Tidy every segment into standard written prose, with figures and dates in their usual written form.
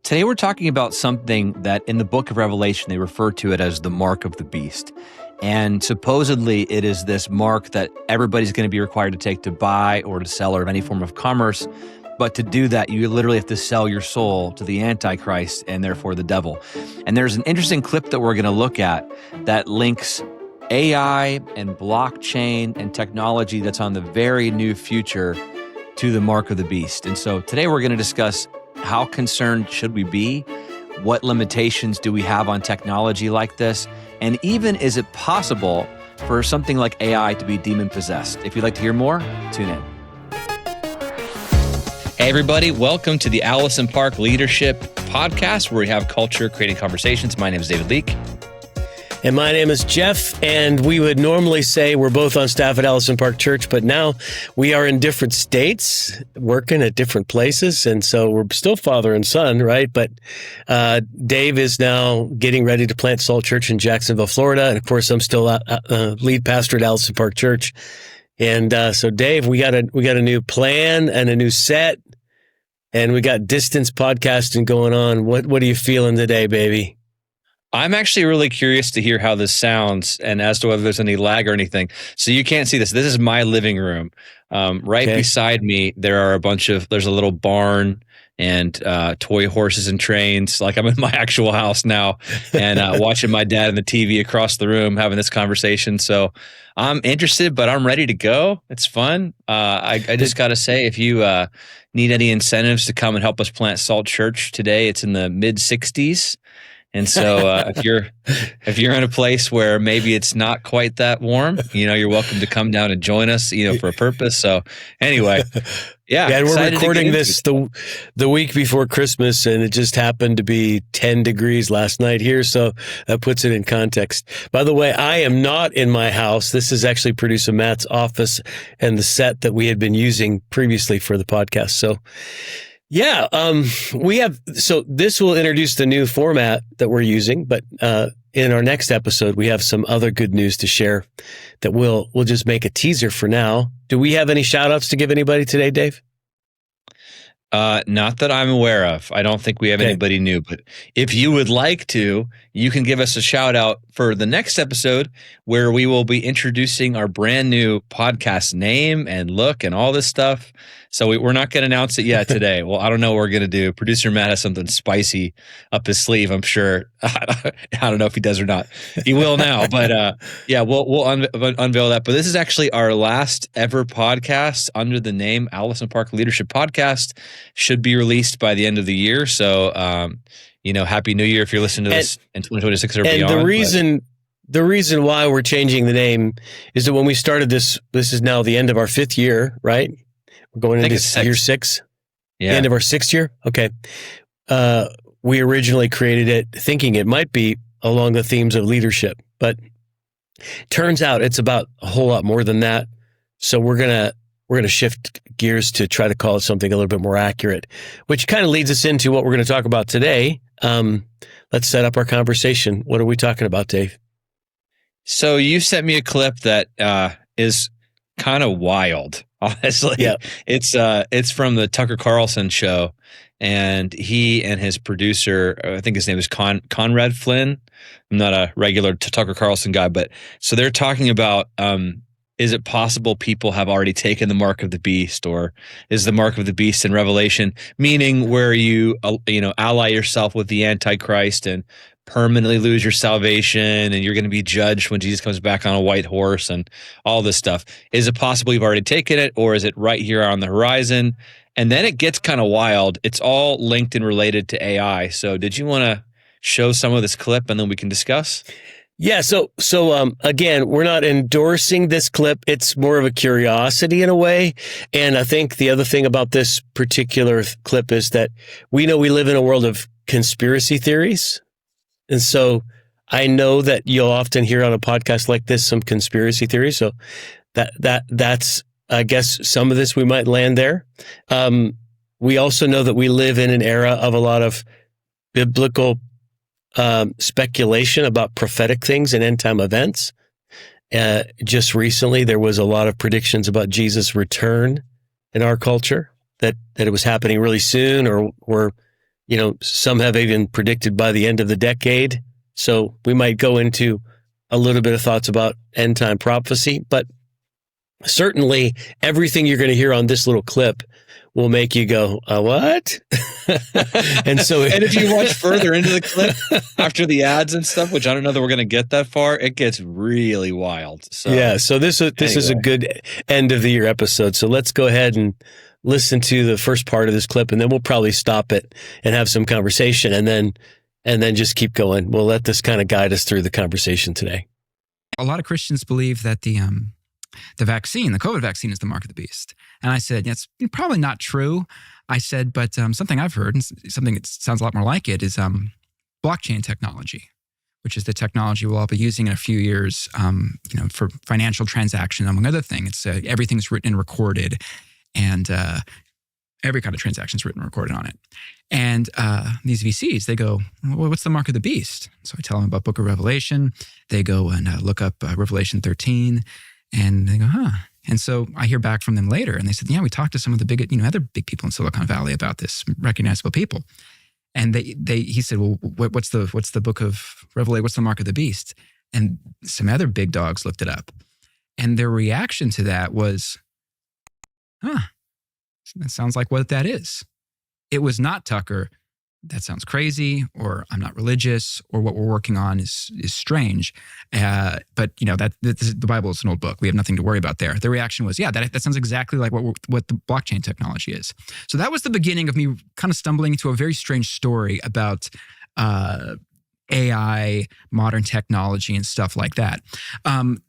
Today we're talking about something that in the book of Revelation, they refer to it as the mark of the beast. And supposedly it is this mark that everybody's going to be required to take to buy or to sell or of any form of commerce. But to do that, you literally have to sell your soul to the Antichrist and therefore the devil. And there's an interesting clip that we're going to look at that links AI and blockchain and technology that's on the very new future to the mark of the beast. And so today we're going to discuss how concerned should we be? What limitations do we have on technology like this? And even is it possible for something like AI to be demon-possessed? If you'd like to hear more, tune in. Hey, everybody. Welcome to the Allison Park Leadership Podcast, where we have culture creating conversations. My name is David Leake. And my name is Jeff, and we would normally say we're both on staff at Allison Park Church, but now we are in different states, working at different places, and so we're still father and son, right? But Dave is now getting ready to plant Salt Church in Jacksonville, Florida, and of course, I'm still lead pastor at Allison Park Church. And so, Dave, we got a new plan and a new set, and we got distance podcasting going on. What are you feeling today, baby? I'm actually really curious to hear how this sounds and as to whether there's any lag or anything. So you can't see this. This is my living room. Beside me, there's a little barn and toy horses and trains. Like I'm in my actual house now and watching my dad and the TV across the room having this conversation. So I'm interested, but I'm ready to go. It's fun. I just got to say, if you need any incentives to come and help us plant Salt Church today, it's in the mid 60s. And so if you're in a place where maybe it's not quite that warm, you're welcome to come down and join us, for a purpose. So anyway, yeah. And we're recording this the week before Christmas, and it just happened to be 10 degrees last night here. So that puts it in context. By the way, I am not in my house. This is actually producer Matt's office and the set that we had been using previously for the podcast. So yeah, so this will introduce the new format that we're using, but in our next episode, we have some other good news to share that we'll just make a teaser for now. Do we have any shout outs to give anybody today, Dave? Not that I'm aware of. I don't think we have anybody new, but if you would like to, you can give us a shout out for the next episode where we will be introducing our brand new podcast name and look and all this stuff. So we're not going to announce it yet today. Well, I don't know what we're going to do. Producer Matt has something spicy up his sleeve, I'm sure. I don't know if he does or not. He will now, but we'll unveil that. But this is actually our last ever podcast under the name Allison Park Leadership Podcast. Should be released by the end of the year. So, Happy New Year if you're listening to this in 2026 or beyond. And the reason why we're changing the name is that when we started this is now the end of our 5th year, right? We're going into year 6. Yeah. End of our 6th year. Okay. We originally created it thinking it might be along the themes of leadership, but turns out it's about a whole lot more than that. So we're going to shift gears to try to call it something a little bit more accurate, which kind of leads us into what we're going to talk about today. Let's set up our conversation. What are we talking about, Dave? So you sent me a clip that is kind of wild. Honestly, yeah. It's from the Tucker Carlson show, and he and his producer, I think his name is Conrad Flynn. I'm not a regular Tucker Carlson guy, but so they're talking about is it possible people have already taken the mark of the beast, or is the mark of the beast in Revelation, meaning where you ally yourself with the Antichrist and permanently lose your salvation, and you're going to be judged when Jesus comes back on a white horse and all this stuff. Is it possible you've already taken it, or is it right here on the horizon? And then it gets kind of wild. It's all linked and related to AI. So did you want to show some of this clip and then we can discuss? Yeah. So again, we're not endorsing this clip. It's more of a curiosity in a way. And I think the other thing about this particular clip is that we know we live in a world of conspiracy theories. And so I know that you'll often hear on a podcast like this some conspiracy theories. So that's I guess some of this we might land there. We also know that we live in an era of a lot of biblical speculation about prophetic things and end time events. Just recently, there was a lot of predictions about Jesus' return in our culture, that it was happening really soon, or Some have even predicted by the end of the decade. So we might go into a little bit of thoughts about end time prophecy, but certainly everything you're going to hear on this little clip will make you go, what? And if you watch further into the clip after the ads and stuff, which I don't know that we're going to get that far, it gets really wild. So this is a good end of the year episode. So let's go ahead and listen to the first part of this clip, and then we'll probably stop it and have some conversation, and then just keep going. We'll let this kind of guide us through the conversation today. A lot of Christians believe that the vaccine, the COVID vaccine, is the mark of the beast. And I said, it's probably not true. I said, but something I've heard, and something that sounds a lot more like it, is blockchain technology, which is the technology we'll all be using in a few years, for financial transaction, among other things. It's everything's written and recorded, and every kind of transaction is written and recorded on it. And these VCs, they go, well, what's the mark of the beast? So I tell them about Book of Revelation. They go and look up Revelation 13, and they go, And so I hear back from them later, and they said, we talked to some of the big, other big people in Silicon Valley about this, recognizable people. And he said, well, what's the Book of Revelation? What's the mark of the beast? And some other big dogs looked it up, and their reaction to that was, that sounds like what that is. It was not, Tucker, that sounds crazy, or I'm not religious, or what we're working on is strange. But the Bible is an old book. We have nothing to worry about there. The reaction was, that sounds exactly like what the blockchain technology is. So that was the beginning of me kind of stumbling into a very strange story about AI, modern technology, and stuff like that.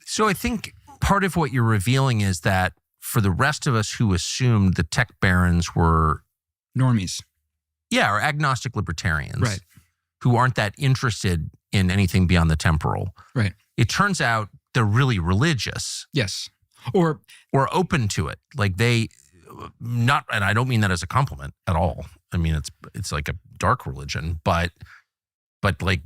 So I think part of what you're revealing is that for the rest of us who assumed the tech barons were normies. Yeah, or agnostic libertarians, right, who aren't that interested in anything beyond the temporal. Right. It turns out they're really religious. Yes. Or open to it. Like and I don't mean that as a compliment at all. I mean, it's like a dark religion, but like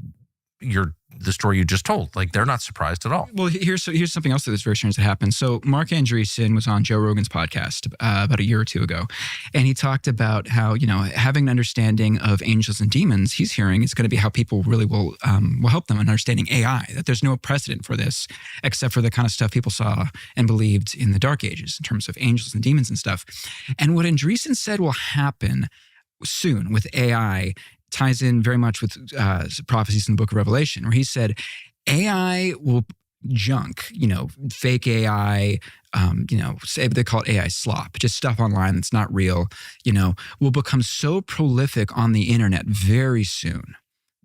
the story you just told, like they're not surprised at all. Well, here's something else that was very strange that happened. So Mark Andreessen was on Joe Rogan's podcast about a year or two ago, and he talked about how having an understanding of angels and demons, he's hearing is going to be how people really will help them in understanding AI. That there's no precedent for this except for the kind of stuff people saw and believed in the Dark Ages in terms of angels and demons and stuff. And what Andreessen said will happen soon with AI ties in very much with prophecies in the Book of Revelation, where he said AI will junk, fake AI, say they call it AI slop, just stuff online that's not real, will become so prolific on the internet very soon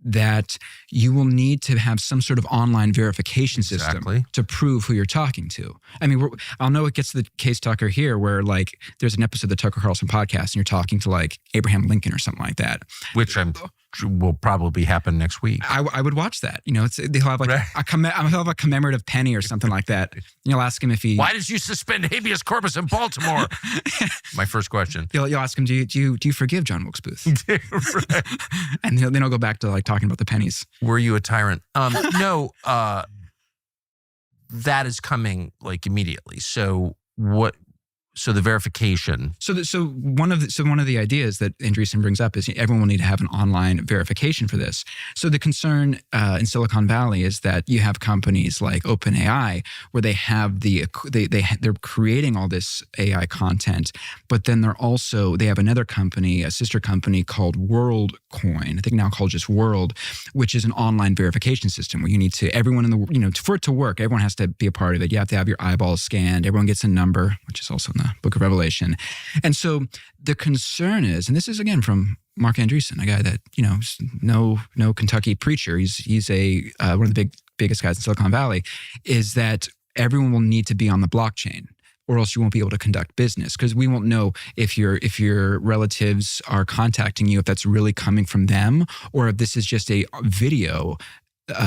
that you will need to have some sort of online verification system to prove who you're talking to. I mean, I'll know it gets to the case, Tucker, here, where like there's an episode of the Tucker Carlson podcast and you're talking to like Abraham Lincoln or something like that. Which will probably happen next week. I would watch that. They'll have like he'll have a commemorative penny or something like that. And you'll ask him if he... Why did you suspend habeas corpus in Baltimore? My first question. You'll ask him, do you forgive John Wilkes Booth? Right. And then he'll go back to like talking about the pennies. Were you a tyrant? No, that is coming like immediately. So what? So the verification. So one of the ideas that Andreessen brings up is everyone will need to have an online verification for this. So the concern in Silicon Valley is that you have companies like OpenAI where they have they're creating all this AI content, but then they have another company, a sister company called WorldCoin, I think now called just World, which is an online verification system where you need to everyone in the for it to work, everyone has to be a part of it. You have to have your eyeballs scanned. Everyone gets a number, which is also in the Book of Revelation. And so the concern is, and this is again from Mark Andreessen, a guy that, no Kentucky preacher, he's a one of the biggest guys in Silicon Valley, is that everyone will need to be on the blockchain or else you won't be able to conduct business, because we won't know if your relatives are contacting you, if that's really coming from them or if this is just a video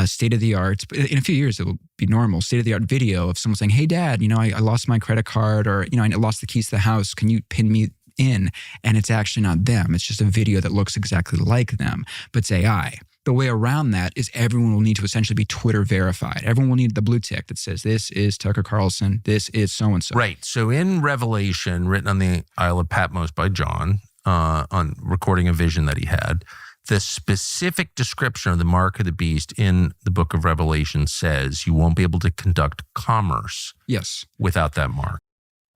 state-of-the-art, in a few years it will be normal, state-of-the-art video of someone saying, hey, Dad, I lost my credit card, or, I lost the keys to the house. Can you pin me in? And it's actually not them. It's just a video that looks exactly like them, but it's AI. The way around that is everyone will need to essentially be Twitter verified. Everyone will need the blue tick that says, this is Tucker Carlson, this is so-and-so. Right. So in Revelation, written on the Isle of Patmos by John, on recording a vision that he had. The specific description of the mark of the beast in the book of Revelation says you won't be able to conduct commerce without that mark.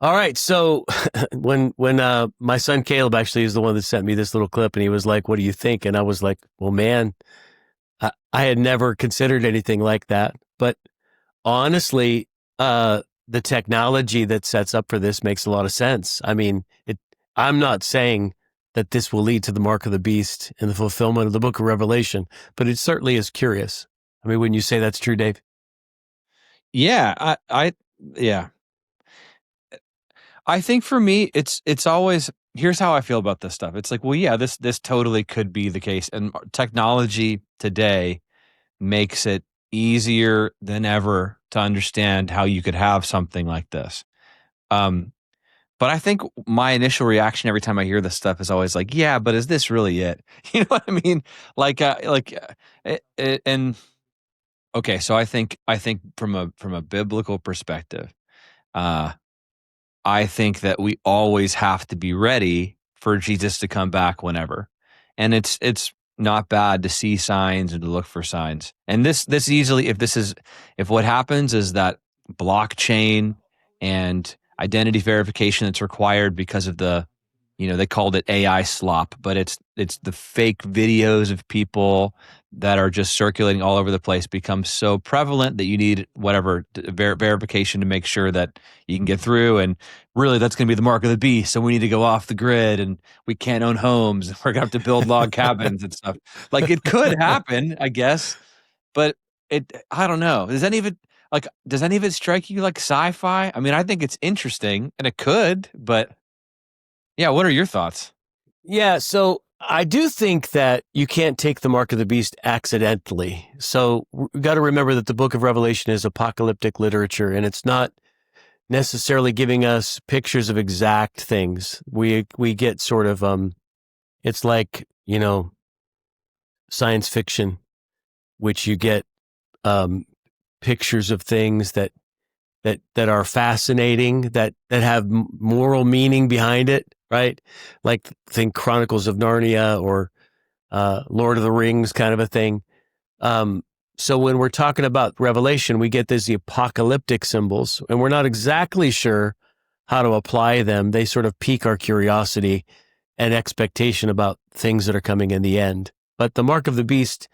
All right. So when my son Caleb actually is the one that sent me this little clip, and he was like, "What do you think?" And I was like, "Well, man, I had never considered anything like that." But honestly, the technology that sets up for this makes a lot of sense. I mean, I'm not saying that this will lead to the mark of the beast and the fulfillment of the book of Revelation, but it certainly is curious. I mean, wouldn't you say that's true, Dave? Yeah, yeah. I think for me, it's always, here's how I feel about this stuff. It's like, well, yeah, this totally could be the case, and technology today makes it easier than ever to understand how you could have something like this. But I think my initial reaction every time I hear this stuff is always like, yeah, but is this really it? You know what I mean? And okay, so I think from a biblical perspective, uh, I think that we always have to be ready for Jesus to come back whenever. And it's not bad to see signs and to look for signs. And this easily, if what happens is that blockchain and identity verification that's required because of they called it AI slop, but it's the fake videos of people that are just circulating all over the place become so prevalent that you need whatever verification to make sure that you can get through. And really, that's going to be the mark of the beast. So we need to go off the grid, and we can't own homes. We're going to have to build log cabins and stuff. Like, it could happen, I guess, but I don't know. Does any of it strike you like sci-fi? I mean, I think it's interesting, and it could, but yeah, what are your thoughts? Yeah, so I do think that you can't take the mark of the beast accidentally. So we've got to remember that the book of Revelation is apocalyptic literature, and it's not necessarily giving us pictures of exact things. We get sort of it's like, science fiction, which you get pictures of things that are fascinating, that have moral meaning behind it, right? Like, think Chronicles of Narnia or Lord of the Rings kind of a thing. So when we're talking about Revelation, we get the apocalyptic symbols, and we're not exactly sure how to apply them. They sort of pique our curiosity and expectation about things that are coming in the end. But the mark of the beast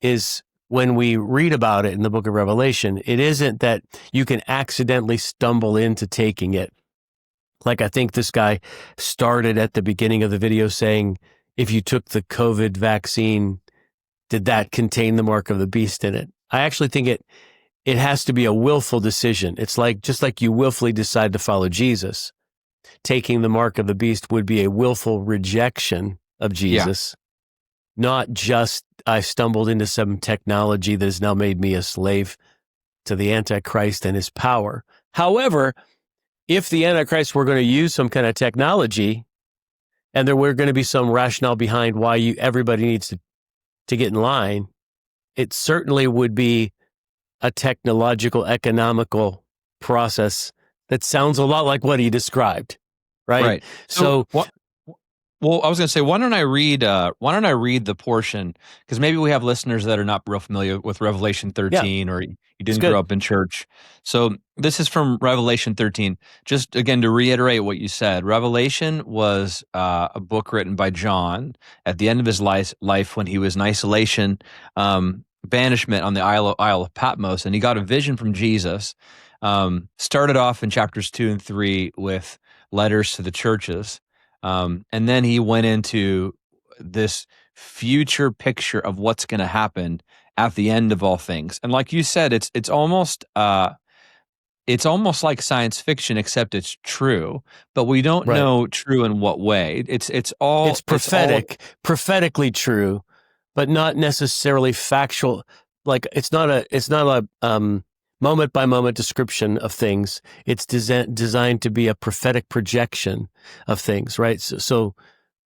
is, when we read about it in the book of Revelation, it isn't that you can accidentally stumble into taking it. Like, I think this guy started at the beginning of the video saying, if you took the COVID vaccine, did that contain the mark of the beast in it? I actually think it has to be a willful decision. It's just like you willfully decide to follow Jesus. Taking the mark of the beast would be a willful rejection of Jesus. Yeah. Not just, I stumbled into some technology that has now made me a slave to the Antichrist and his power. However, if the Antichrist were going to use some kind of technology, and there were going to be some rationale behind why everybody needs to get in line, it certainly would be a technological, economical process that sounds a lot like what he described, right? Right. So well, I was going to say, why don't I read the portion, because maybe we have listeners that are not real familiar with Revelation 13, or you didn't grow up in church. So this is from Revelation 13. Just again to reiterate what you said, Revelation was a book written by John at the end of his life when he was in isolation, banishment on the Isle of Patmos, and he got a vision from Jesus. Started off in chapters 2 and 3 with letters to the churches. And then he went into this future picture of what's going to happen at the end of all things. And like you said, it's almost like science fiction, except it's true, but we don't know true in what way. It's prophetic, prophetically true, but not necessarily factual. Like, it's not a moment by moment description of things. It's designed to be a prophetic projection of things, right? So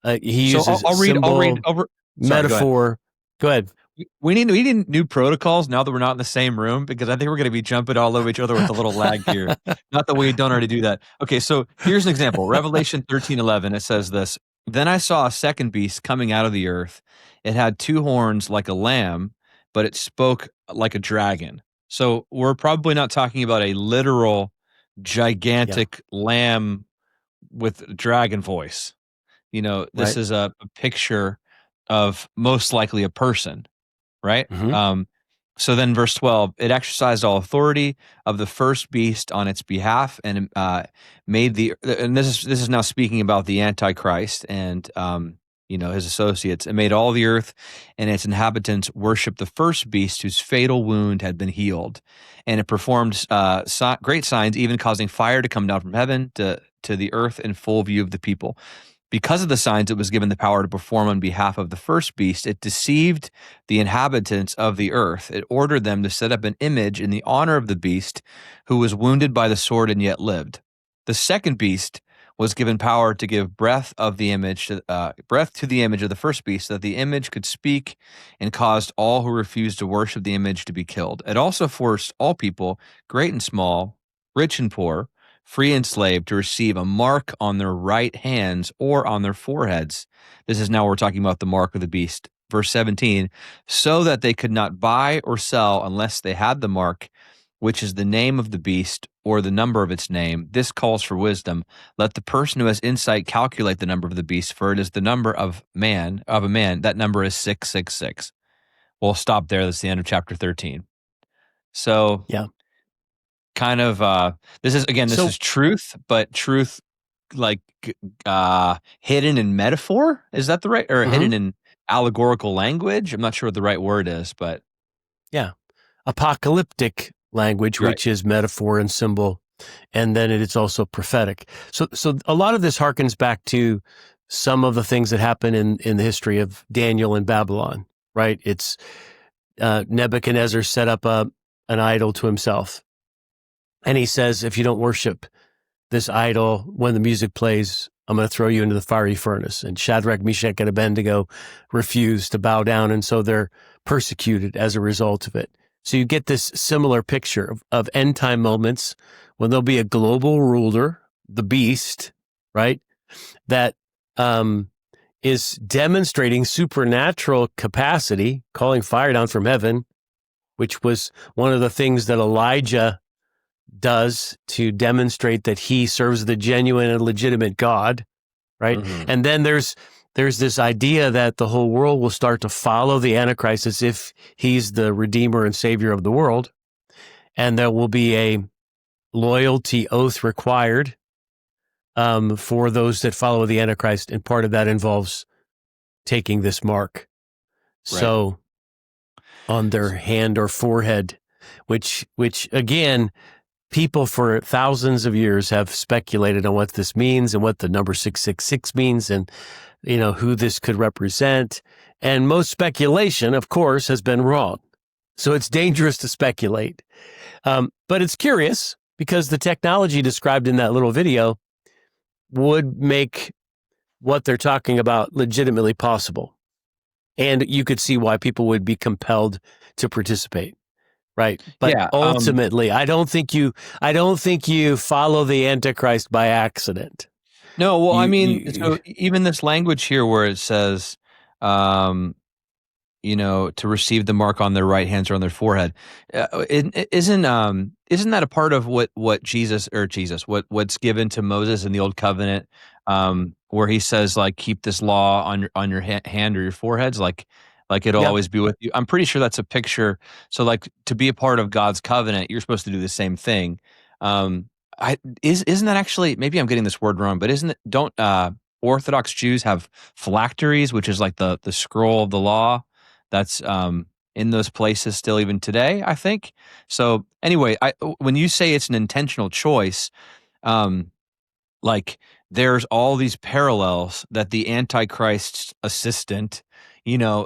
he uses I'll read over metaphor. Go ahead. We need new protocols now that we're not in the same room, because I think we're going to be jumping all over each other with a little lag here. Not that we don't already do that. Okay, so here's an example. Revelation 13:11. It says this: Then I saw a second beast coming out of the earth. It had two horns like a lamb, but it spoke like a dragon. So we're probably not talking about a literal Yeah. gigantic lamb with dragon voice. This Right. is a picture of most likely a person, right? Hmm. So then, verse 12, it exercised all authority of the first beast on its behalf, and made and this is now speaking about the Antichrist and his associates, and made all the earth and its inhabitants worship the first beast whose fatal wound had been healed, and it performed great signs, even causing fire to come down from heaven to the earth in full view of the people. Because of the signs it was given the power to perform on behalf of the first beast, it deceived the inhabitants of the earth. It ordered them to set up an image in the honor of the beast who was wounded by the sword and yet lived. The second beast was given power to give breath to the image of the first beast, so that the image could speak, and caused all who refused to worship the image to be killed. It also forced all people, great and small, rich and poor, free and slave, to receive a mark on their right hands or on their foreheads. This is now we're talking about the mark of the beast. Verse 17, so that they could not buy or sell unless they had the mark, which is the name of the beast or the number of its name. This calls for wisdom. Let the person who has insight calculate the number of the beast, for it is the number of a man. That number is 666. We'll stop there. That's the end of chapter 13. So Yeah. kind of this So, is truth, but truth like hidden in metaphor. Is that the right, or mhm, hidden in allegorical language? I'm not sure what the right word is, but yeah, apocalyptic language, right. which is metaphor and symbol, and then it is also prophetic. So a lot of this harkens back to some of the things that happen in the history of Daniel in Babylon, right? It's Nebuchadnezzar set up an idol to himself, and he says, if you don't worship this idol when the music plays, I'm going to throw you into the fiery furnace. And Shadrach, Meshach, and Abednego refuse to bow down, and so they're persecuted as a result of it. So you get this similar picture of end time moments when there'll be a global ruler, the beast, right, that is demonstrating supernatural capacity, calling fire down from heaven, which was one of the things that Elijah does to demonstrate that he serves the genuine and legitimate God, right? Mm-hmm. And then there's this idea that the whole world will start to follow the Antichrist as if he's the Redeemer and Savior of the world, and there will be a loyalty oath required for those that follow the Antichrist, and part of that involves taking this mark. Right. So on their hand or forehead, which again, people for thousands of years have speculated on what this means and what the number 666 means, and who this could represent. And most speculation, of course, has been wrong. So it's dangerous to speculate. But it's curious because the technology described in that little video would make what they're talking about legitimately possible. And you could see why people would be compelled to participate. Right. But Yeah. ultimately, I don't think you follow the Antichrist by accident. No, well, I mean, You so even this language here where it says, um, to receive the mark on their right hands or on their forehead, isn't that a part of what what's given to Moses in the old covenant, where he says, like, keep this law on your hand or your foreheads, like it'll Yep. always be with you. I'm pretty sure that's a picture. So, like, to be a part of God's covenant, you're supposed to do the same thing. Isn't that actually, maybe I'm getting this word wrong, but don't Orthodox Jews have phylacteries, which is like the scroll of the law that's in those places still even today, I think. So anyway, when you say it's an intentional choice, like, there's all these parallels that the Antichrist's assistant,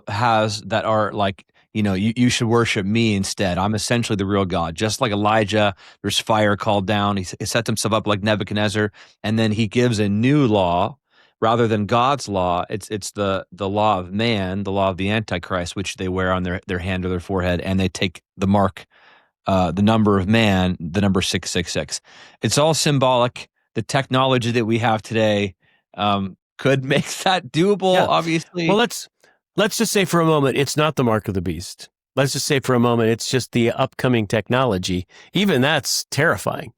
has, that are like, you should worship me instead. I'm essentially the real God. Just like Elijah, there's fire called down. He sets himself up like Nebuchadnezzar, and then he gives a new law rather than God's law. It's the law of man, the law of the Antichrist, which they wear on their hand or their forehead, and they take the mark, the number of man, the number 666. It's all symbolic. The technology that we have today could make that doable, Yeah. obviously. Well, let's just say for a moment, it's not the mark of the beast. Let's just say for a moment, it's just the upcoming technology. Even that's terrifying.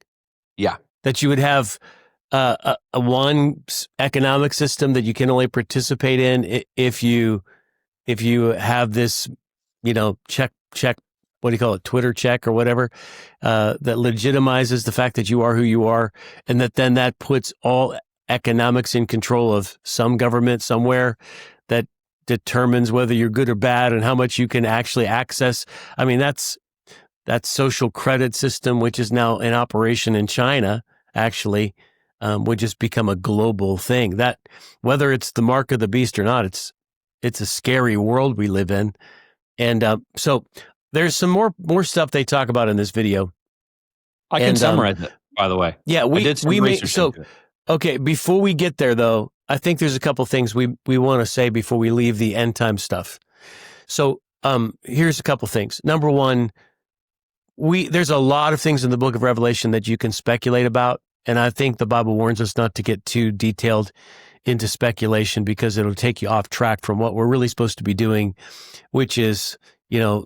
Yeah. That you would have a one economic system that you can only participate in if you have this, check, what do you call it, Twitter check or whatever, that legitimizes the fact that you are who you are, and that puts all economics in control of some government somewhere that determines whether you're good or bad and how much you can actually access. I mean, that social credit system, which is now in operation in China, actually, would just become a global thing. That, whether it's the mark of the beast or not, it's a scary world we live in. And so there's some more stuff they talk about in this video. I can summarize it, by the way. Yeah, I did some research into it. Okay, before we get there, though, I think there's a couple things we want to say before we leave the end time stuff. So here's a couple things. Number one, there's a lot of things in the book of Revelation that you can speculate about, and I think the Bible warns us not to get too detailed into speculation because it'll take you off track from what we're really supposed to be doing, which is,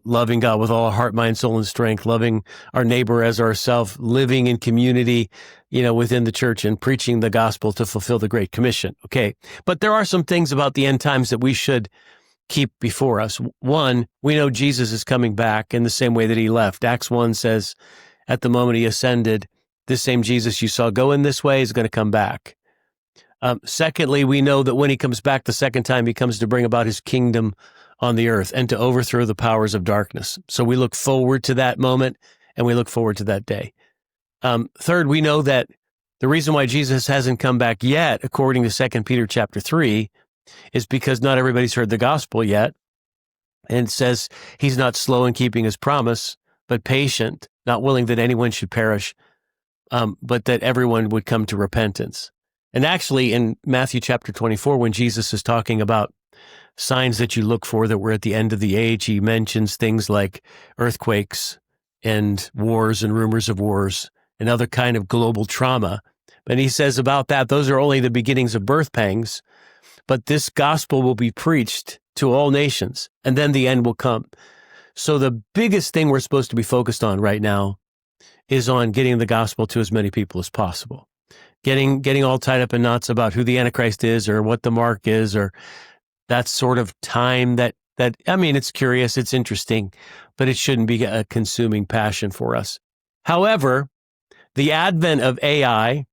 loving God with all our heart, mind, soul, and strength, loving our neighbor as ourselves, living in community, within the church and preaching the gospel to fulfill the Great Commission. Okay. But there are some things about the end times that we should keep before us. One, we know Jesus is coming back in the same way that he left. Acts 1 says, at the moment he ascended, this same Jesus you saw go in this way is going to come back. Secondly, we know that when he comes back the second time, he comes to bring about his kingdom on the earth and to overthrow the powers of darkness. So we look forward to that moment and we look forward to that day. Third, we know that the reason why Jesus hasn't come back yet, according to 2 Peter chapter 3, is because not everybody's heard the gospel yet. And it says he's not slow in keeping his promise, but patient, not willing that anyone should perish, but that everyone would come to repentance. And actually, in Matthew chapter 24, when Jesus is talking about signs that you look for that we're at the end of the age, he mentions things like earthquakes and wars and rumors of wars and other kind of global trauma. And he says about that, those are only the beginnings of birth pangs, but this gospel will be preached to all nations, and then the end will come. So the biggest thing we're supposed to be focused on right now is on getting the gospel to as many people as possible. Getting all tied up in knots about who the Antichrist is or what the mark is, or that sort of time that I mean, it's curious, it's interesting, but it shouldn't be a consuming passion for us. However, the advent of AI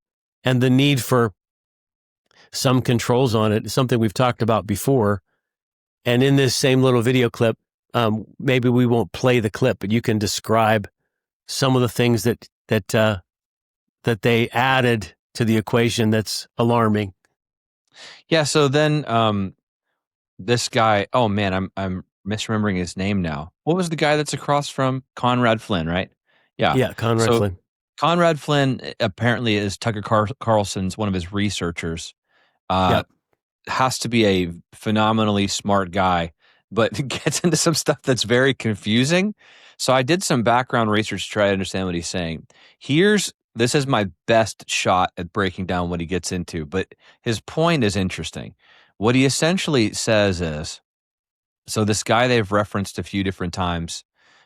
and the need for some controls on it is something we've talked about before. And in this same little video clip, maybe we won't play the clip, but you can describe some of the things that they added to the equation that's alarming. Yeah. So then, this guy. Oh man, I'm misremembering his name now. What was the guy that's across from Conrad Flynn? Right? Yeah. Yeah, Conrad So Flynn. Conrad Flynn apparently is Tucker Carlson's one of his researchers. Yep. Has to be a phenomenally smart guy, but gets into some stuff that's very confusing. So I did some background research to try to understand what he's saying. This is my best shot at breaking down what he gets into, but his point is interesting. What he essentially says is, so this guy they've referenced a few different times,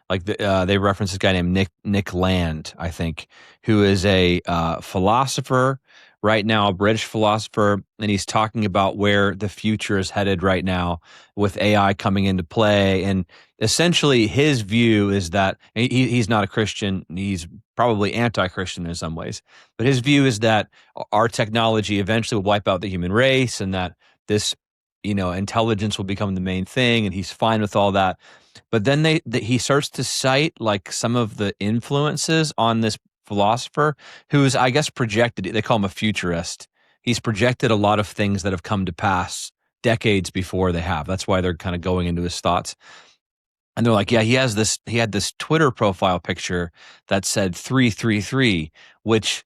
like they reference this guy named Nick Land, I think, who is a philosopher right now, a British philosopher, and he's talking about where the future is headed right now with AI coming into play. And essentially, his view is that he's not a Christian; he's probably anti-Christian in some ways. But his view is that our technology eventually will wipe out the human race, and that this, intelligence will become the main thing, and he's fine with all that. But then he starts to cite like some of the influences on this philosopher who's, I guess, projected, they call him a futurist. He's projected a lot of things that have come to pass decades before they have. That's why they're kind of going into his thoughts. And they're like, yeah, he had this Twitter profile picture that said 333, which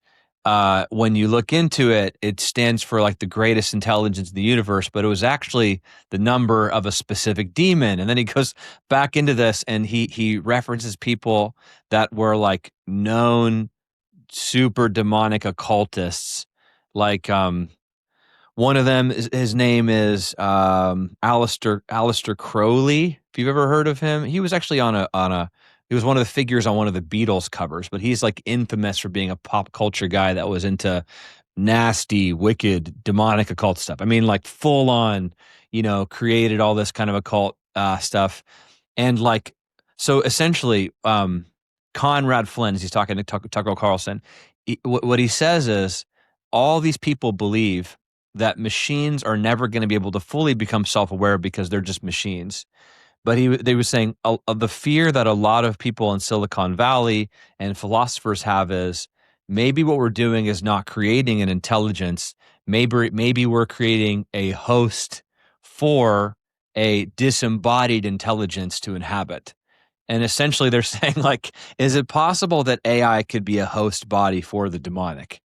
when you look into it, it stands for like the greatest intelligence in the universe, but it was actually the number of a specific demon. And then he goes back into this and he references people that were like known super demonic occultists, like One of them, his name is Aleister Crowley. If you've ever heard of him, he was actually he was one of the figures on one of the Beatles covers, but he's like infamous for being a pop culture guy that was into nasty, wicked, demonic occult stuff. I mean, like full on, created all this kind of occult stuff. And like, so essentially, Conrad Flynn, as he's talking to Tucker Carlson, what he says is all these people believe that machines are never going to be able to fully become self-aware because they're just machines. But they were saying the fear that a lot of people in Silicon Valley and philosophers have is maybe what we're doing is not creating an intelligence. Maybe we're creating a host for a disembodied intelligence to inhabit. And essentially they're saying, like, is it possible that AI could be a host body for the demonic?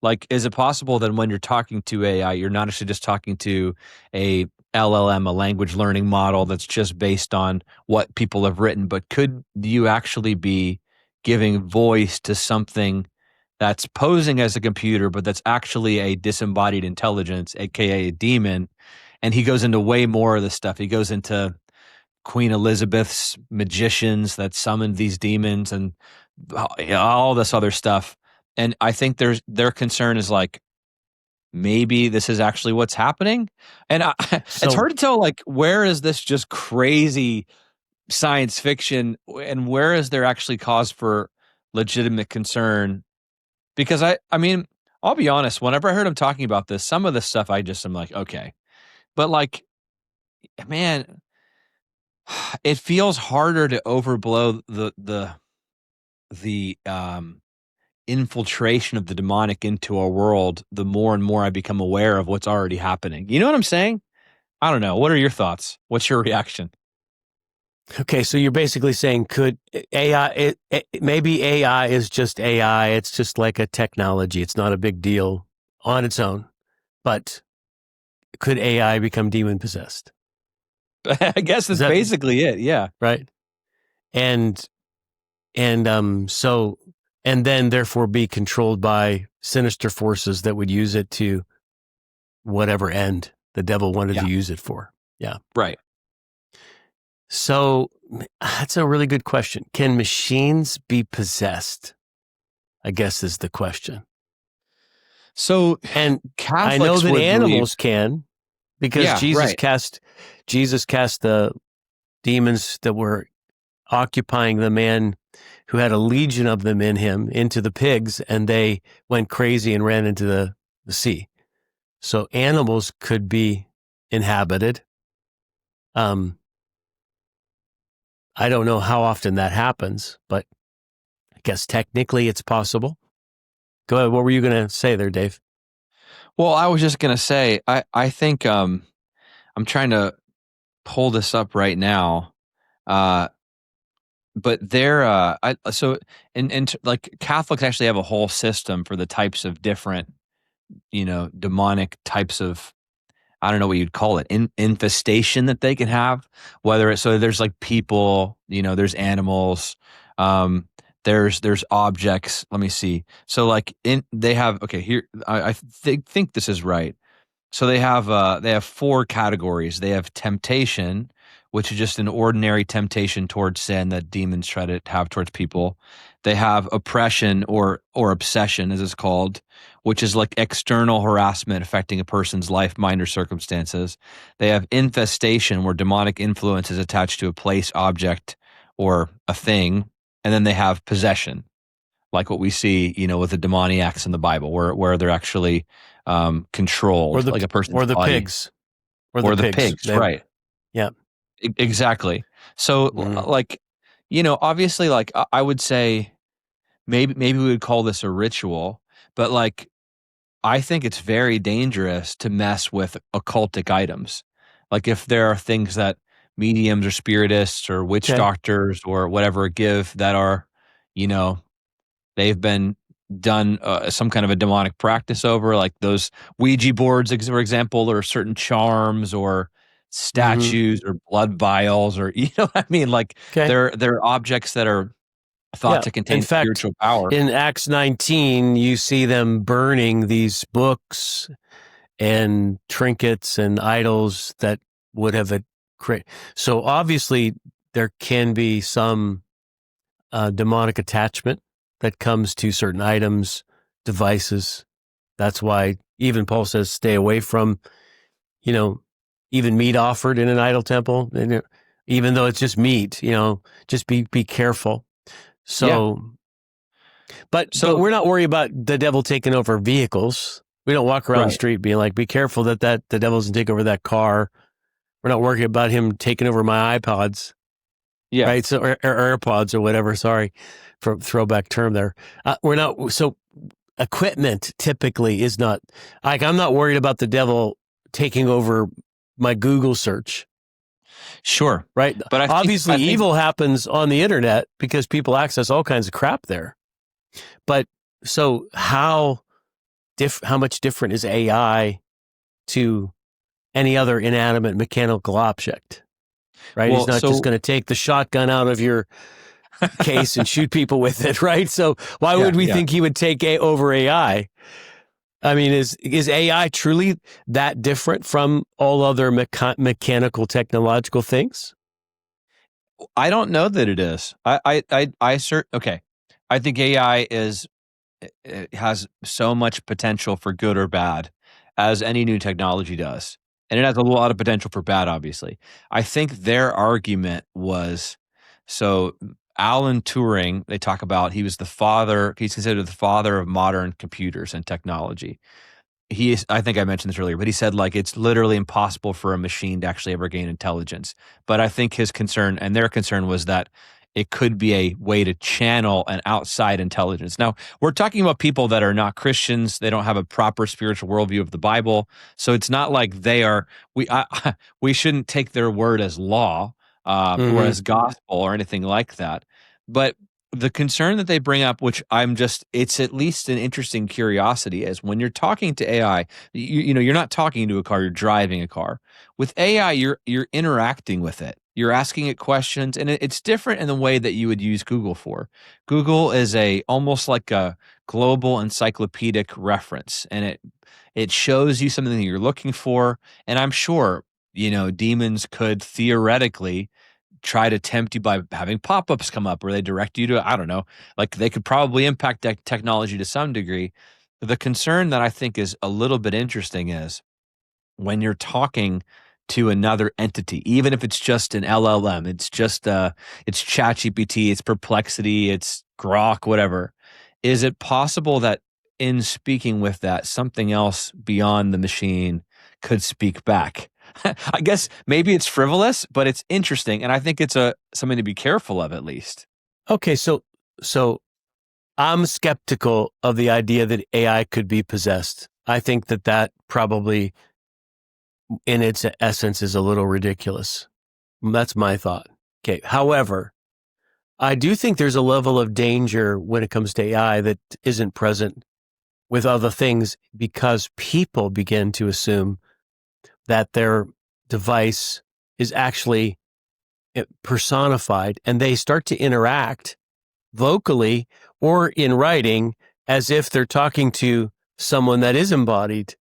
Like, is it possible that when you're talking to AI, you're not actually just talking to a LLM, a language learning model that's just based on what people have written, but could you actually be giving voice to something that's posing as a computer, but that's actually a disembodied intelligence, aka a demon? And he goes into way more of this stuff. He goes into Queen Elizabeth's magicians that summoned these demons and all this other stuff. And I think their concern is like, maybe this is actually what's happening. And it's hard to tell, like, where is this just crazy science fiction and where is there actually cause for legitimate concern? Because I mean, I'll be honest, whenever I heard him talking about this, some of this stuff I just am like, okay. But like, man, it feels harder to overblow the infiltration of the demonic into our world the more and more I become aware of what's already happening. You know what I'm saying? I don't know. What are your thoughts? What's your reaction? Okay, so you're basically saying, could AI, maybe AI is just AI. It's just like a technology. It's not a big deal on its own. But could AI become demon possessed? I guess that's basically it. Yeah. Right. And then therefore be controlled by sinister forces that would use it to whatever end the devil wanted to use it for. Yeah. Right. So that's a really good question. Can machines be possessed? I guess is the question. So, and Catholics I know that animals can, because Jesus cast the demons that were occupying the man who had a legion of them in him into the pigs, and they went crazy and ran into the sea. So animals could be inhabited. I don't know how often that happens, but I guess technically it's possible. Go ahead. What were you going to say there, Dave? Well, I was just going to say, I think I'm trying to pull this up right now. But they're like Catholics actually have a whole system for the types of different, demonic types of, I don't know what you'd call it, infestation that they can have. Whether it's, so there's like people, there's animals, there's objects. Let me see. So like they have, okay, here I think this is right. So they have 4 categories. They have temptation, which is just an ordinary temptation towards sin that demons try to have towards people. They have oppression or obsession, as it's called, which is like external harassment affecting a person's life, mind, or circumstances. They have infestation, where demonic influence is attached to a place, object, or a thing. And then they have possession, like what we see, with the demoniacs in the Bible, where they're actually controlled, like a person's or the body. pigs, or the pigs, right? Yeah, exactly. So, like, obviously, like I would say, maybe we would call this a ritual, but like, I think it's very dangerous to mess with occultic items. Like, if there are things that mediums or spiritists or witch doctors or whatever give that are, they've been done some kind of a demonic practice over, like those Ouija boards, for example, or certain charms or statues or blood vials, or what I mean? Like they're objects that are thought to contain spiritual power. In Acts 19, you see them burning these books and trinkets and idols that would have so obviously there can be some demonic attachment that comes to certain items, devices. That's why even Paul says stay away from, even meat offered in an idol temple, and even though it's just meat, just be careful. So, but we're not worried about the devil taking over vehicles. We don't walk around the street being like, be careful that the devil doesn't take over that car. We're not worried about him taking over my iPods. Yeah. Right. So, or AirPods or whatever. Sorry for throwback term there. We're not. So equipment typically is not like, I'm not worried about the devil taking over my Google search. Sure. Right. But obviously evil happens on the internet because people access all kinds of crap there. But so how much different is AI to any other inanimate mechanical object? Right. He's not just going to take the shotgun out of your case and shoot people with it. Right. So why would we think he would take over AI? I mean, is AI truly that different from all other mechanical technological things? I don't know that it is. Okay. I think AI it has so much potential for good or bad, as any new technology does. And it has a lot of potential for bad, obviously. I think their argument was, so Alan Turing, they talk about, he's considered the father of modern computers and technology. I think I mentioned this earlier, but he said, like, it's literally impossible for a machine to actually ever gain intelligence. But I think his concern and their concern was that it could be a way to channel an outside intelligence. Now, we're talking about people that are not Christians. They don't have a proper spiritual worldview of the Bible. So it's not like we shouldn't take their word as law or as gospel or anything like that. But the concern that they bring up, which it's at least an interesting curiosity, is when you're talking to AI, you're not talking to a car, you're driving a car. With AI, you're interacting with it. You're asking it questions, and it's different in the way that you would use Google for. Google is almost like a global encyclopedic reference, and it shows you something that you're looking for. And I'm sure, demons could theoretically try to tempt you by having pop-ups come up where they direct you to, I don't know, like they could probably impact that technology to some degree. The concern that I think is a little bit interesting is when you're talking to another entity, even if it's just an LLM, it's ChatGPT, it's Perplexity, it's Grok, whatever. Is it possible that in speaking with that, something else beyond the machine could speak back? I guess maybe it's frivolous, but it's interesting, and I think it's something to be careful of, at least. Okay, so I'm skeptical of the idea that AI could be possessed. I think that probably, in its essence, is a little ridiculous. That's my thought. Okay. However, I do think there's a level of danger when it comes to AI that isn't present with other things, because people begin to assume that their device is actually personified, and they start to interact vocally or in writing as if they're talking to someone that is embodied,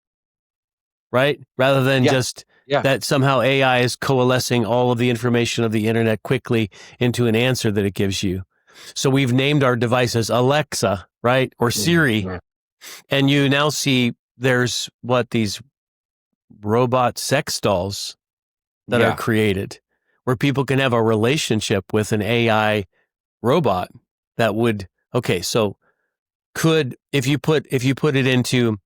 right? Rather than just that somehow AI is coalescing all of the information of the internet quickly into an answer that it gives you. So we've named our devices Alexa, right? Or Siri. Yeah. And you now see there's these robot sex dolls that are created where people can have a relationship with an AI robot that would, so if you put it into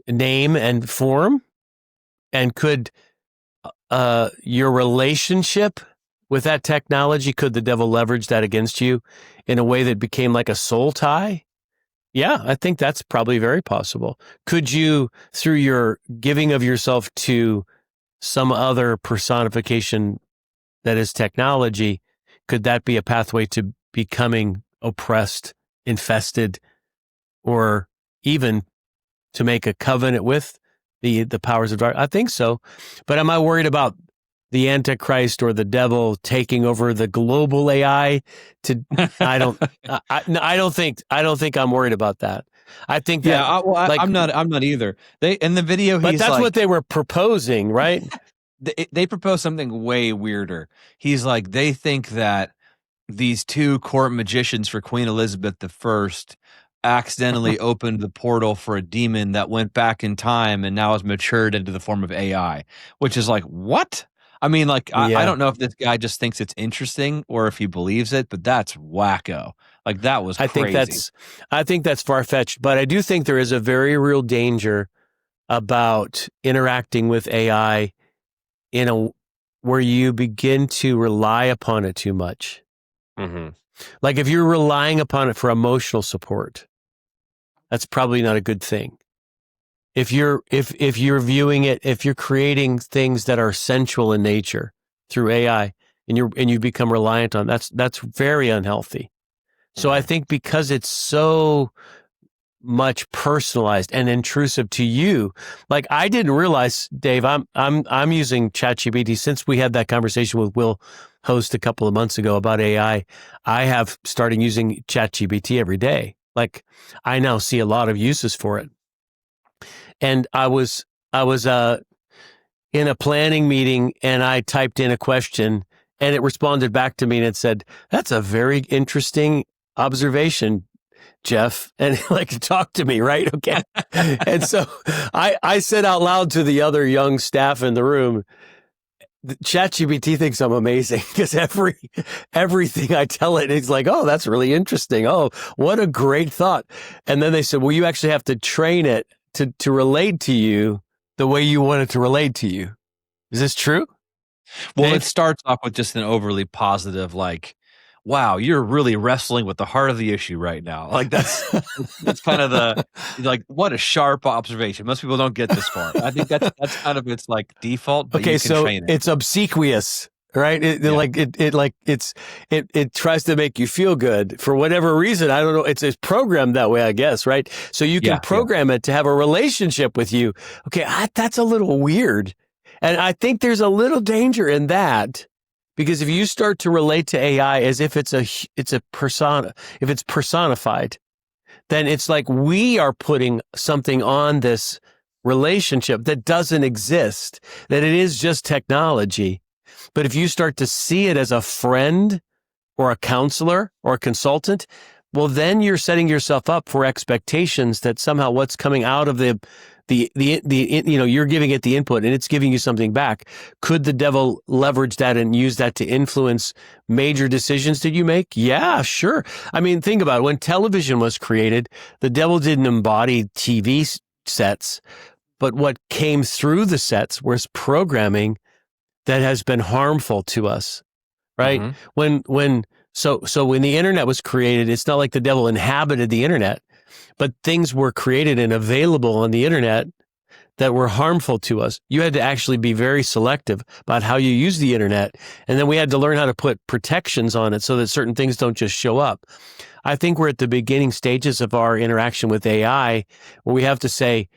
name and form, and could your relationship with that technology, could the devil leverage that against you in a way that became like a soul tie? Yeah, I think that's probably very possible. Could you, through your giving of yourself to some other personification that is technology, could that be a pathway to becoming oppressed, infested, or even to make a covenant with the powers of darkness? I think so. But am I worried about the Antichrist or the devil taking over the global AI? I don't think I'm worried about that. I think Yeah, that, I'm not either. They in the video, but he's that's like, what they were proposing, right? they propose something way weirder. He's like, they think that these two court magicians for Queen Elizabeth I accidentally opened the portal for a demon that went back in time and now has matured into the form of AI, which is like, what? I mean, like, I Yeah. don't know if this guy just thinks it's interesting or if he believes it, but that's wacko. Like, that was crazy. I think that's far-fetched, but I do think there is a very real danger about interacting with AI where you begin to rely upon it too much. Mm-hmm. Like if you're relying upon it for emotional support, that's probably not a good thing. If you're viewing it, if you're creating things that are sensual in nature through AI and you become reliant on that's very unhealthy. So I think because it's so much personalized and intrusive to you, like I didn't realize, Dave, I'm using ChatGPT since we had that conversation with Will Host a couple of months ago about AI. I have started using ChatGPT every day. Like I now see a lot of uses for it. And I was in a planning meeting and I typed in a question and it responded back to me and it said, "That's a very interesting observation, Jeff," and like talk to me, right? Okay. And so I said out loud to the other young staff in the room, ChatGPT thinks I'm amazing because everything I tell it, it's like, "Oh, that's really interesting. Oh, what a great thought." And then they said, "Well, you actually have to train it to relate to you the way you want it to relate to you." Is this true? Well, Dave? it starts off with just an overly positive, like, wow, you're really wrestling with the heart of the issue right now. Like that's kind of the like what a sharp observation. Most people don't get this far. I think that's kind of its like default, but Okay, you can so train it. it's obsequious, right? It tries to make you feel good for whatever reason. I don't know. It's programmed that way, I guess, right? So you can program it to have a relationship with you. Okay, that's a little weird, and I think there's a little danger in that because if you start to relate to AI as if it's a persona, if it's personified, then it's like we are putting something on this relationship that doesn't exist, that it is just technology. But if you start to see it as a friend or a counselor or a consultant, well, then you're setting yourself up for expectations that somehow what's coming out of you're giving it the input and it's giving you something back. Could the devil leverage that and use that to influence major decisions that you make? Yeah, sure. I mean, think about it. When television was created, the devil didn't embody TV sets, but what came through the sets was programming that has been harmful to us, right? Mm-hmm. So when the internet was created, it's not like the devil inhabited the internet, but things were created and available on the internet that were harmful to us. You had to actually be very selective about how you use the internet. And then we had to learn how to put protections on it so that certain things don't just show up. I think we're at the beginning stages of our interaction with AI where we have to say,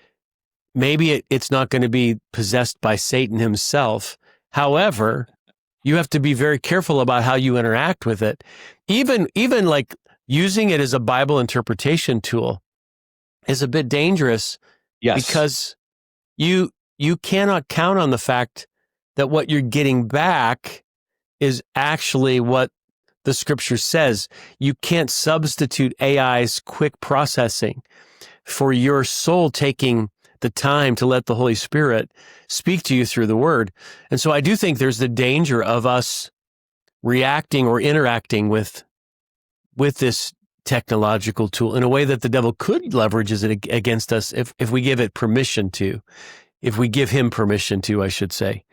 maybe it's not going to be possessed by Satan himself. However, you have to be very careful about how you interact with it. Even like using it as a Bible interpretation tool is a bit dangerous. Yes. Because you cannot count on the fact that what you're getting back is actually what the scripture says. You can't substitute AI's quick processing for your soul taking the time to let the Holy Spirit speak to you through the word. And so I do think there's the danger of us reacting or interacting with this technological tool in a way that the devil could leverage it against us if we give it permission to, if we give him permission to, I should say.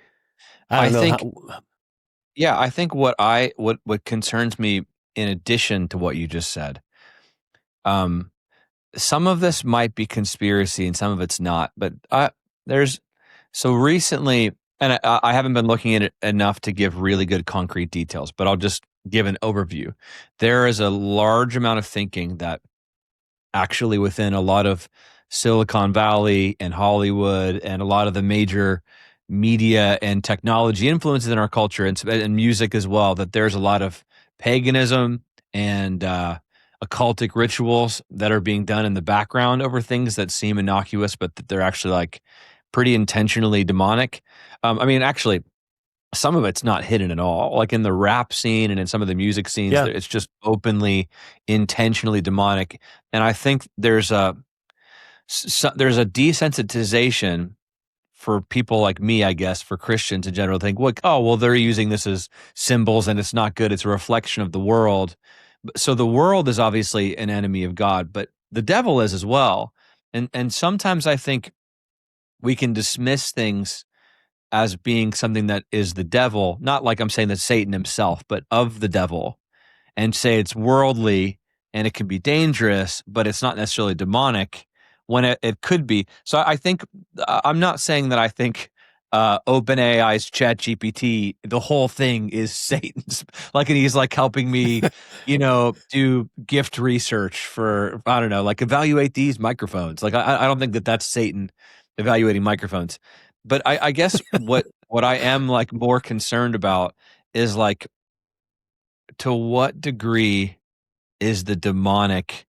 I think what concerns me in addition to what you just said, some of this might be conspiracy and some of it's not, but so recently, and I haven't been looking at it enough to give really good concrete details, but I'll just give an overview. There is a large amount of thinking that actually within a lot of Silicon Valley and Hollywood and a lot of the major media and technology influences in our culture and music as well, that there's a lot of paganism and occultic rituals that are being done in the background over things that seem innocuous, but that they're actually like pretty intentionally demonic. I mean, actually, some of it's not hidden at all. Like in the rap scene and in some of the music scenes, Yeah. it's just openly, intentionally demonic. And I think there's there's a desensitization for people like me, I guess, for Christians in general, think, like, oh, well, they're using this as symbols and it's not good. It's a reflection of the world. So the world is obviously an enemy of God, but the devil is as well. And sometimes I think we can dismiss things as being something that is the devil, not like I'm saying that Satan himself, but of the devil, and say it's worldly and it can be dangerous, but it's not necessarily demonic when it could be. So I think I'm not saying that I think OpenAI's ChatGPT, the whole thing is Satan's. Like, and he's like helping me, do gift research for, I don't know, like evaluate these microphones. Like, I don't think that that's Satan evaluating microphones. But I guess what I am like more concerned about is like, to what degree is the demonic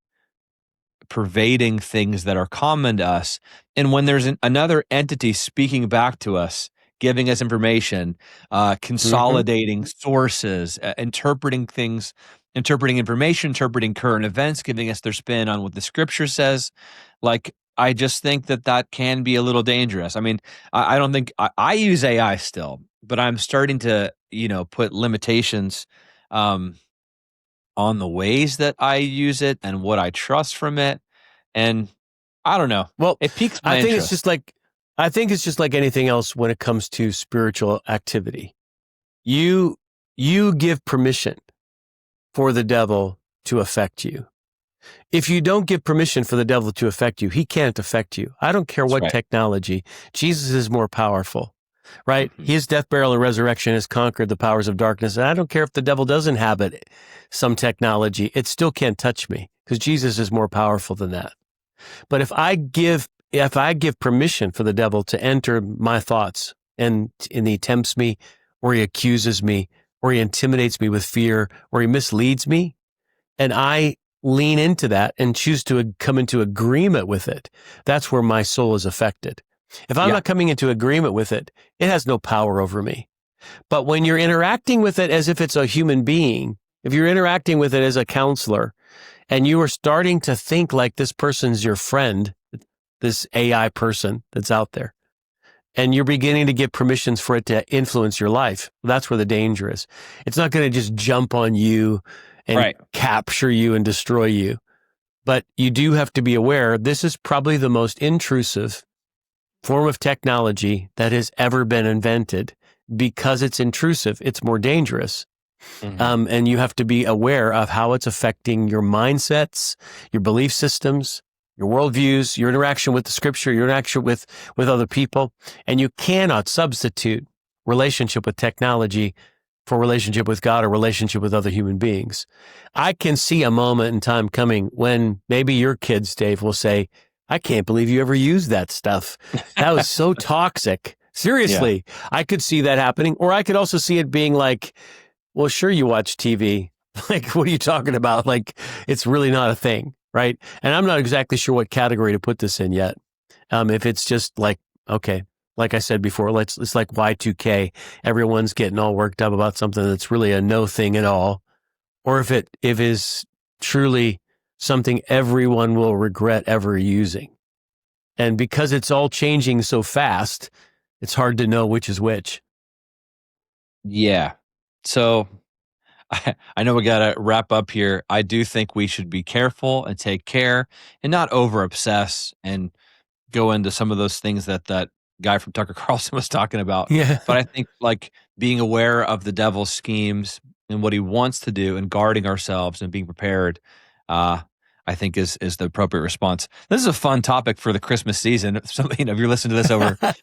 pervading things that are common to us? And when there's another entity speaking back to us, giving us information, consolidating sources, interpreting things, interpreting information, interpreting current events, giving us their spin on what the scripture says, like, I just think that that can be a little dangerous. I mean, I don't think I use AI still, but I'm starting to, put limitations on the ways that I use it and what I trust from it. And I don't know. Well, It piques my I think interest. it's just like anything else when it comes to spiritual activity. You give permission for the devil to affect you. If you don't give permission for the devil to affect you, he can't affect you. I don't care That's what right. technology. Jesus is more powerful, right? Mhm. His death, burial, and resurrection has conquered the powers of darkness. And I don't care if the devil does inhabit some technology. It still can't touch me because Jesus is more powerful than that. But if I give permission for the devil to enter my thoughts and he tempts me, or he accuses me, or he intimidates me with fear, or he misleads me, and I lean into that and choose to come into agreement with it, that's where my soul is affected. If I'm Yeah. not coming into agreement with it, it has no power over me. But when you're interacting with it as if it's a human being, if you're interacting with it as a counselor, and you are starting to think like this person's your friend, this AI person that's out there, and you're beginning to get permissions for it to influence your life, that's where the danger is. It's not going to just jump on you and Right. capture you and destroy you. But you do have to be aware this is probably the most intrusive form of technology that has ever been invented. Because it's intrusive, it's more dangerous. Mhm. And you have to be aware of how it's affecting your mindsets, your belief systems, your worldviews, your interaction with the scripture, your interaction with other people. And you cannot substitute relationship with technology for relationship with God or relationship with other human beings. I can see a moment in time coming when maybe your kids, Dave, will say, I can't believe you ever used that stuff. That was so toxic. Seriously, I could see that happening. Or I could also see it being like, well, sure, you watch TV. Like, what are you talking about? Like, it's really not a thing, right? And I'm not exactly sure what category to put this in yet. If it's just like, okay, like I said before, it's like Y2K. Everyone's getting all worked up about something that's really a no thing at all. Or if it is truly something everyone will regret ever using. And because it's all changing so fast, it's hard to know which is which. Yeah. So I know we got to wrap up here. I do think we should be careful and take care and not over obsess and go into some of those things that that guy from Tucker Carlson was talking about. Yeah. But I think like being aware of the devil's schemes and what he wants to do and guarding ourselves and being prepared, I think is the appropriate response. This is a fun topic for the Christmas season. So, if you're listening to this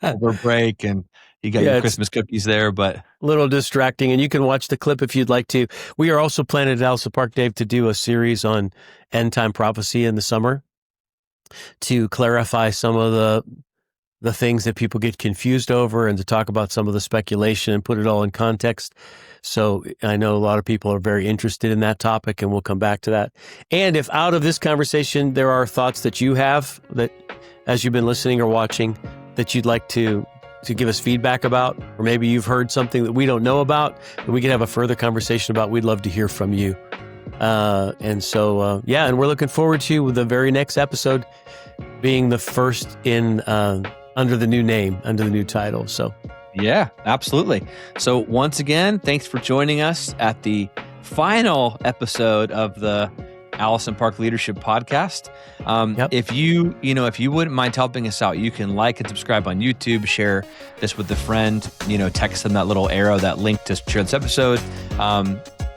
over break and you got your Yeah, it's Christmas cookies there, but a little distracting, and you can watch the clip if you'd like to. We are also planning at Alsa Park, Dave, to do a series on end time prophecy in the summer to clarify some of the things that people get confused over and to talk about some of the speculation and put it all in context. So I know a lot of people are very interested in that topic, and we'll come back to that. And if out of this conversation there are thoughts that you have that, as you've been listening or watching, that you'd like to give us feedback about, or maybe you've heard something that we don't know about that we can have a further conversation about, we'd love to hear from you. And we're looking forward to the very next episode being the first in under the new name, under the new title. So yeah, absolutely. So once again, thanks for joining us at the final episode of the Allison Park Leadership Podcast. If you wouldn't mind helping us out, you can like and subscribe on YouTube, share this with a friend, text them that little arrow, that link to share this episode.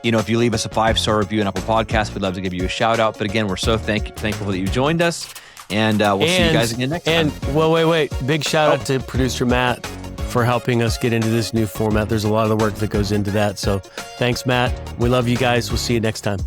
If you leave us a 5-star review on Apple Podcasts, we'd love to give you a shout out. But again, we're so thankful that you joined us, and we'll see you guys again next time. And wait, big shout out to producer Matt for helping us get into this new format. There's a lot of the work that goes into that. So thanks, Matt. We love you guys. We'll see you next time.